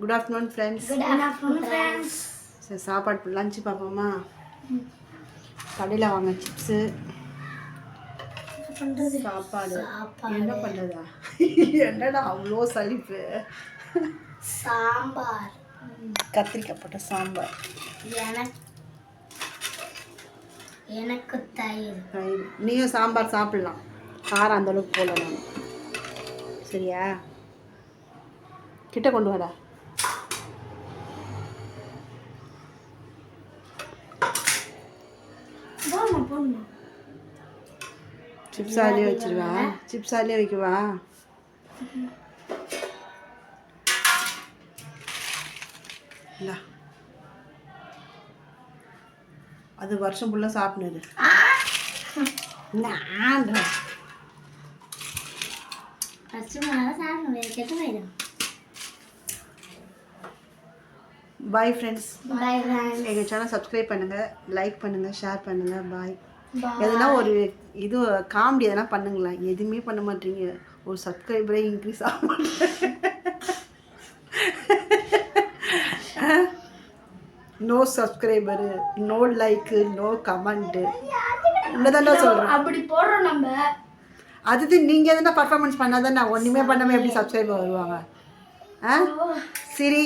Good afternoon friends. சரி சாப்பாடு lunch பார்ப்போமா? கடையில் வாங்க சிப்ஸு சாப்பாடு. என்ன பண்ணுறதா? என்னடா அவ்வளோ சலிப்பு. சாம்பார், கத்திரிக்காய் போட்ட சாம்பார். எனக்கு தயிர். நீயும் சாம்பார் சாப்பிட்லாம், காரம் அந்தளவுக்கு போல. நான் சரியா? கிட்ட கொண்டு வரா. சிப்ஸாலே வச்சிருவா, சிப்ஸாலே வைக்கவா? அது வருஷம் ஃபுல்லாக சாப்பிடுது. Bye friends. எங்கள் சேனல் சப்ஸ்கிரைப் பண்ணுங்கள், லைக் பண்ணுங்கள், ஷேர் பண்ணுங்கள். பாய். எதுனா ஒரு இது காமெடி எதனா பண்ணுங்களேன். எதுவுமே பண்ண மாட்டீங்க. ஒரு சப்ஸ்கிரைபரே இன்க்ரீஸ் ஆக மாட்டேன். No subscriber, no like, no comment. இன்னதானே சொல்கிறேன். அப்படி போடுறோம் நம்ம. அது நீங்கள் எதுனா பர்ஃபார்மன்ஸ் பண்ணாதான் நான் ஒன்றுமே பண்ணாமல் எப்படி சப்ஸ்கிரைபர் வருவாங்க? சரி.